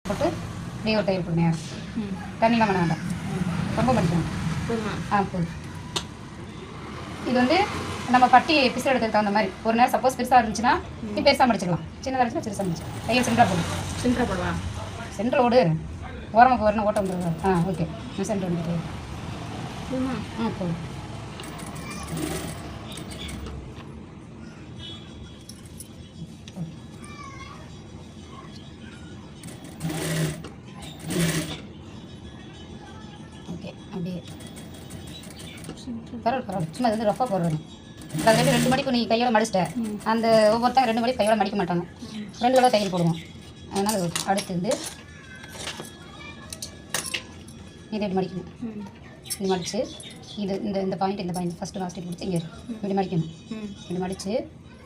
போட்டு இப்படியே ஒரு தையல் போடுங்க. தண்ணிலாம் பண்ண வேண்டாம், ரொம்ப மடிக்கணும். போதும். இது வந்து நம்ம பட்டி பிசு எடுக்கிறதுக்கு தகுந்த மாதிரி. ஒரு நேரம் சப்போஸ் பெருசாக இருந்துச்சுன்னா நீ பெருசாக மடிச்சிக்கலாம், சின்னதாக இருந்துச்சுன்னா பெருசாக மடிச்சு தையல் சென்டராக போடும். சென்டராக போடுவா? சென்டர் ஓடு ஓரமாக போகிறேன்னா ஓட்டம் வந்துடுவா. ஓகே, நான் சென்டர் வந்துட்டு போதும். ஓகே, அப்படியே பரவாயில்ல. சும்மா இது வந்து ரஃபாக போடுறேன். அது 2 மடிப்பு நீ கையோட மடிச்சிட்டேன். அந்த ஒவ்வொருத்தங்க 2 மடிப்பு கையோட மடிக்க மாட்டாங்க, 2 தடவை தையல் போடுவோம். அதனால் அடுத்து வந்து இதை இப்படி மடிக்கணும். இப்படி மடித்து இது இந்த பாயிண்ட் ஃபஸ்ட்டு லாஸ்ட் முடிச்சு இங்கே இப்படி மடிக்கணும். இப்படி மடித்து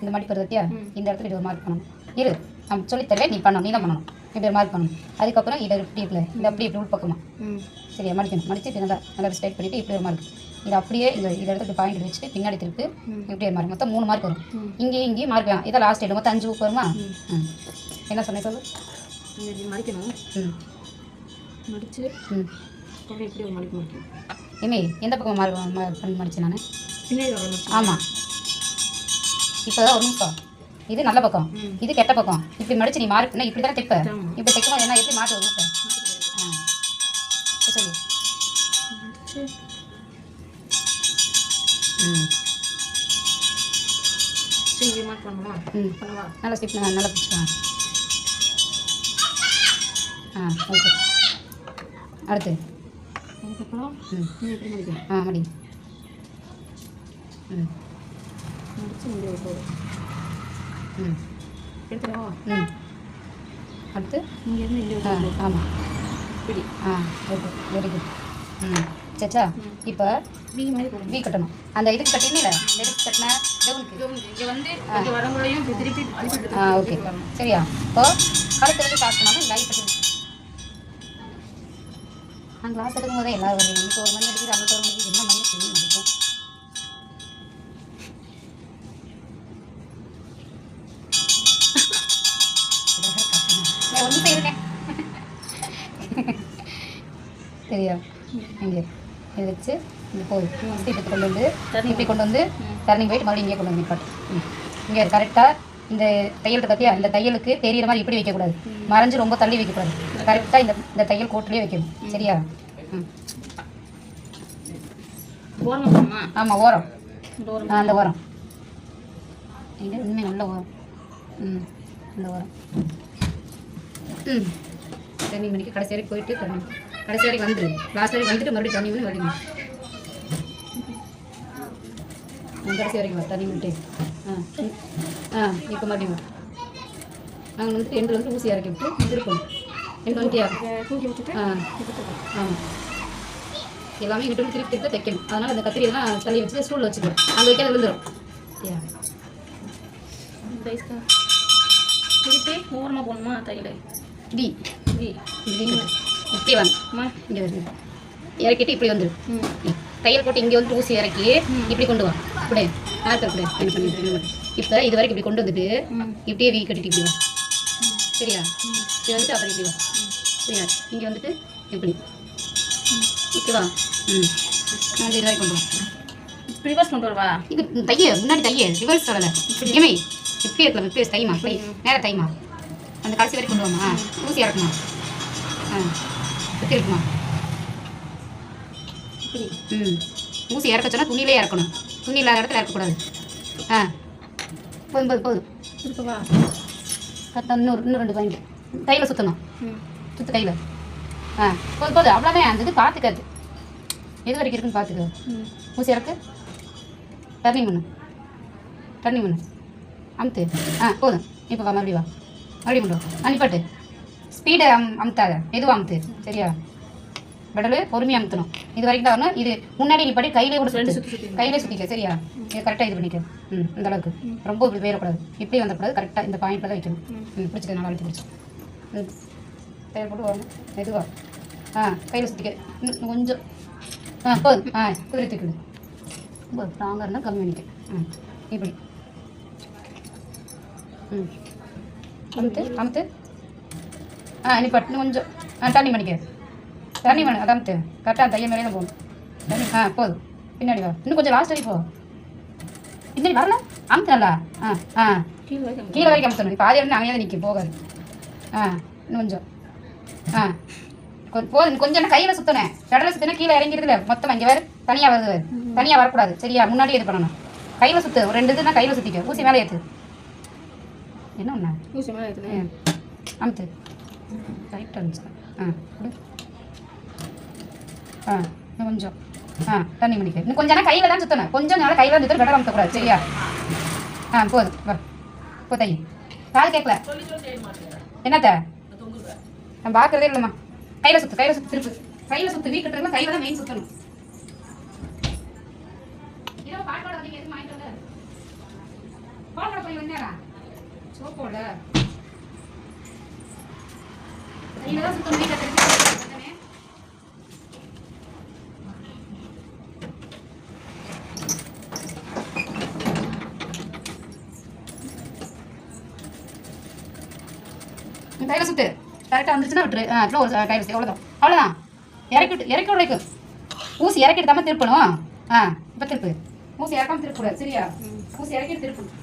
இந்த மடிப்பு பற்றியா இந்த இடத்துல இப்படி ஒரு மார்க் பண்ணணும். இரு, நம்ம சொல்லித்தரேன், நீ பண்ணணும், நீ தான் பண்ணணும். இப்படி ஒரு மார்க் பண்ணணும். அதுக்கப்புறம் இதை இப்படி இருக்குல்ல, இது அப்படியே இப்படி உள் பக்கமா சரியா மடிக்கணும். மடித்து இப்படி நல்லா ஸ்ட்ரைட் பண்ணிவிட்டு இப்படி ஒரு மார்க். இது அப்படியே இதை இடத்துல பாயிண்ட் வச்சுட்டு பின்னாடி திருப்பி இப்படி ஒரு மார்க். மொத்தம் 3 மார்க் வரும். இங்கேயும் மார்க் வேணும். இதை லாஸ்ட் மொத்தம் 5 ஊக்கு வருமா? என்ன சொன்னேன் சொல்லு. மடிக்கணும். மடித்து இப்படி ஒரு மடிக்கணும். ஏமே எந்த பக்கம் பண்ணி மடிச்சேன் நான்? பின்னாடி. ஆமாம், இப்போ தான் ஒரு நிமிஷம். இது நல்ல பக்கம், இது கெட்ட பக்கம். இப்படி மடிச்சு நீ மார்க் பண்ண இப்படி தானே தைப்ப. இப்படி தைக்கும்போது என்ன எப்படி மாட்டு வரும்? சொல்லு. நல்லா ஸ்டிப் நல்லா பிடிச்சிக்கலாம். ஓகே, அடுத்து மடி. அடுத்து ஆமாம் இப்படி. Okay, very good. சச்சா, இப்போ வி கட்டணும். அந்த இதுக்கு கட்டினீங்கள, இதுக்கு கட்டின இங்கே வந்து வரமுறையும் திருப்பி. ஓகே, சரியா. இப்போ கழுத்துலேருந்து காட்டணும். லை கட்டி நான் கிளாஸ் எடுக்கும் போதே எல்லாரும் வருவீங்க. இன்னைக்கு 1 மணி அடிக்குது, அங்கே 1 மணிக்கு என்ன மணி செய்ய முடிக்கும்? ஒன்று செய்யிருக்கேன் சரியா. இங்கே இதை வச்சு இது போதும். இப்படி கொண்டு வந்து இப்படி கொண்டு வந்து டர்னிங் போயிட்டு மறுபடியும் இங்கே கொண்டு வந்து நிப்பாட்டு. இங்கே கரெக்டாக இந்த தையல் பற்றியா, இந்த தையலுக்கு தெரிகிற மாதிரி இப்படி வைக்கக்கூடாது, மறைஞ்சு ரொம்ப தள்ளி வைக்கக்கூடாது. கரெக்டாக இந்த தையல் கோட்டிலே வைக்கணும். சரியா? ஆமாம், ஓரம். அந்த ஓரம் இது இன்னும் நல்ல ஓரம். அந்த ஓரம் டர்னிங் பண்ணிக்கு கடைசி வரைக்கும் போயிட்டு கடைசி வரைக்கும் வந்துடு. லாஸ்ட் வரைக்கும் வந்துட்டு மறுபடியும் டர்னிங் பண்ணி வரணும். கடைசி வரைக்கும் டர்னிங் பண்ணிட்டு இப்போ மறுபடியும் நாங்கள் வந்துட்டு எண்டு வந்து ஊசி இறக்கி விட்டு திருப்பணும். எண்டு வந்துட்டியா? ஆமாம், எல்லாமே இங்கிட்ட வந்து திருப்பி திருப்பி தைக்கணும். அதனால் அந்த கத்திரியெல்லாம் தள்ளி வச்சுட்டு ஸ்டூலில் வச்சுக்கணும். அங்கே வைக்காத விழுந்துடும். திருப்பி ஓரமாக போகணுமா தையல்? வி வி இப்படி வாங்கம்மா, இங்கே வருது. இறக்கிட்டு இப்படி வந்துடும். தையல் போட்டு இங்கே வந்து ஊசி இறக்கி இப்படி கொண்டு வா. இப்படி இப்படி என்ன பண்ணிட்டு இப்போ இது வரைக்கும் இப்படி கொண்டு வந்துட்டு இப்படியே வீ கட்டிட்டு இப்படி வா. சரியா? இப்படி வந்துட்டு அப்புறம் இப்படி வா. சரியா? இங்கே வந்துட்டு இப்படி ஓகேவா? நான் இது வரைக்கும் கொண்டு வா. ரிவர்ஸ் கொண்டு வருவா? இது தைய முன்னாடி தைய ரிவர்ஸ் சொல்லலை. இப்படியுமே இப்படி இருக்கலாம். இப்படி தைமா, தை நேராக தைமா. அந்த கடைசி வரைக்கும் கொண்டு வாமா. ஊசி இறக்குமா? சுற்றி இருக்குமா? ஊசி இறக்க சொன்னால் துணியிலே இறக்கணும். துணி இல்லாத இடத்துல இறக்கக்கூடாது. போதும் போதும் இருக்குவா? இன்னும் 2 பாயிண்ட் கையில் சுற்றணும். சுற்று கையில். போதும் அவ்வளோதான். அந்த இது பார்த்துக்காது எது வரைக்கும் இருக்குன்னு பார்த்துக்க. ஊசி இறக்கு, டர்னிங் பண்ணு, அமுத்து. போதும். இப்போ வா, மறுபடியும் வா, மறுபடியும் கொண்டு வா. அனுப்பாட்டு ஸ்பீடை அமுத்தாத, மெதுவாக அமுத்து. சரியா? பெடலு பொறுமையாக அமுத்தணும். இது வரைக்கும் தான் வரணும். இது முன்னாடி நீ படி கையிலே கூட கையிலே சுற்றிக்க. சரியா? இது கரெக்டாக இது பண்ணிக்க. இந்த அளவுக்கு ரொம்ப இப்படி வேறக்கூடாது, இப்படி வந்துடக்கூடாது. கரெக்டாக இந்த பாயிண்டில் தான் வைக்கணும். பிடிச்சிக்க, நல்லா அழுத்தி பிடிச்சி தையல் போட்டு வரணும். மெதுவாக கையில் சுற்றிக்க. இன்னும் கொஞ்சம் போதும். குதிரை தூக்கிடு. ரொம்ப ஸ்ட்ராங்காக இருந்தால் கம்மி பண்ணிக்க. இப்படி அமுத்து. நிப்பாட்டு இன்னும் கொஞ்சம் டர்னிங் பண்ணிக்க டர்னிங் பண்ணு அதான் கரெக்டாக தையல் மேலே தான் போகணும் டர்னிங் போதும் பின்னாடி வா இன்னும் கொஞ்சம் லாஸ்ட் வரைக்கும் போ பின்னாடி வரல அமுத்துனல்லா கீழே வரைக்கும் அமுத்தணும் இப்போ பாதி வந்து அங்கேயே தான் நிற்கும் போகாது இன்னும் கொஞ்சம் போதும் கொஞ்சம் கையில் சுற்றினேன் கடலை சுற்றினா கீழே இறங்கிடுதுல மொத்தமாக இங்கே வேறு தனியாக வருது தனியாக வரக்கூடாது சரியா முன்னாடி இது பண்ணணும் கையில் சுற்று ஒரு 2 இதுனா கையில் சுற்றிக்க ஊசி மேலே ஏற்று என்ன ஒன்றா ஊசி மேலே ஏற்றுனே அமுத்து ரைட்டாக இருந்துச்சு கொடு இன்னும் கொஞ்சம் தண்ணி பண்ணிக்க இன்னும் கொஞ்சம் கையில் தான் சுற்றணும் கொஞ்சம் நேரம் கையில் தான் சுற்றணும் கடலை அமுத்தக்கூடாது சரியா போதும் வர போ தை கால் கேட்கல என்னத்த நான் பார்க்குறதே இல்லைம்மா கையில் சுற்று திருப்பு கையில் சுற்று வீ கட்டுறதுல கையில் தான் மெயின் சுற்றணும் இதோ பாட்டோட வந்து எதுவும் வாங்கிட்டு வந்து போட போய் வந்தேடா சோப்போட கையில் தான் சுற்றணும் வீட்டில் தெரிஞ்சு கையில் சுற்று கரெக்டாக வந்துச்சுன்னா விட்டுரு அப்புறம் ஒரு கையில் சுற்று அவ்வளோதான் இறக்கி விடைக்கு ஊசி இறக்கிட்டு தான் திருப்பணும் இப்போ திருப்பு ஊசி இறக்காம திருப்பக்கூடாது சரியா ஊசி இறக்கிட்டு திருப்பணும்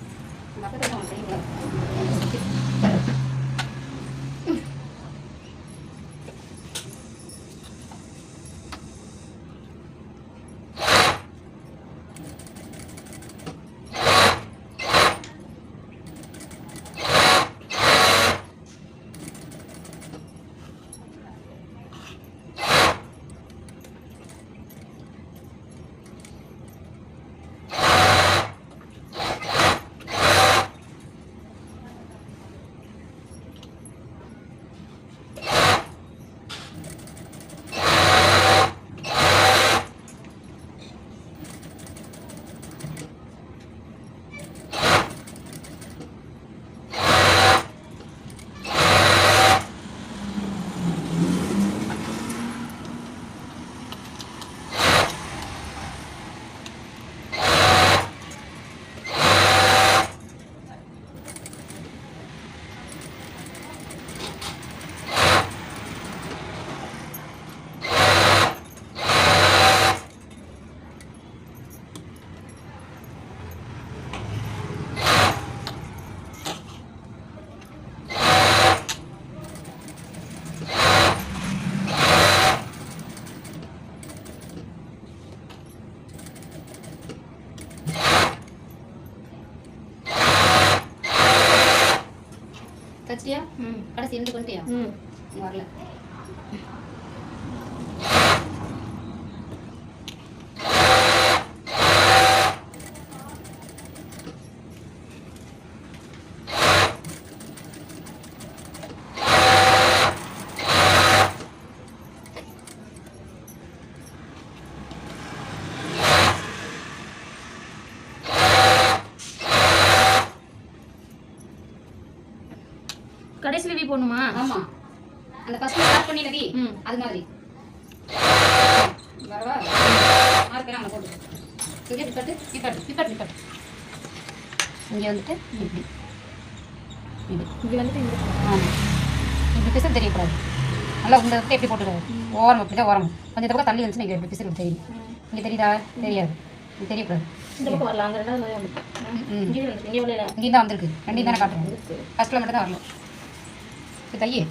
தச்சிட்டியா கடைசி இருந்து கொண்டுட்டியா வரல கடைசியில் வி போடணுமா ஆமாம் அந்த ஃபர்ஸ்ட் ஸ்டார்ட் பண்ணில வி அது மாதிரி வரவா மார்க்கெட் அங்கே போட்டு இங்கே நிப்பாட்டு இங்கே வந்துட்டு இப்படி இங்கே வந்துட்டு இங்கே ஆமாம் இப்படி பிசல் தெரியக்கூடாது நல்லா உங்களை வந்து எப்படி போட்டுருக்காரு ஓரம் அப்படி தான் ஓரம் கொஞ்சம் பக்கம் தள்ளி வந்துச்சுன்னா இங்கே எப்படி பிசல் தெரியும் இங்கே தெரியுதா தெரியாது இது தெரியக்கூடாது இந்த பக்கம் வரலாம் அங்கே ரெண்டாவது இங்கே தான் வந்திருக்கு ரெண்டையும் தானே காட்டுறேன் ஃபர்ஸ்ட்டில் மட்டும் தான் வரல இப்போ தையே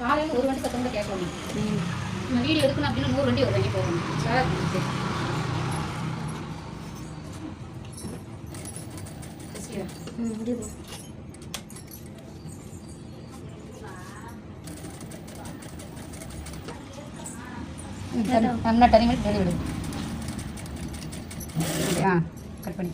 காலையில் ஒரு வண்டி சத்தம் கேட்கணும் நம்ம வீடியோ எடுக்கணும் அப்படின்னா 100 வண்டி வருவாங்க போகணும் sir I'm not telling you to deliver it. Cut பண்ணி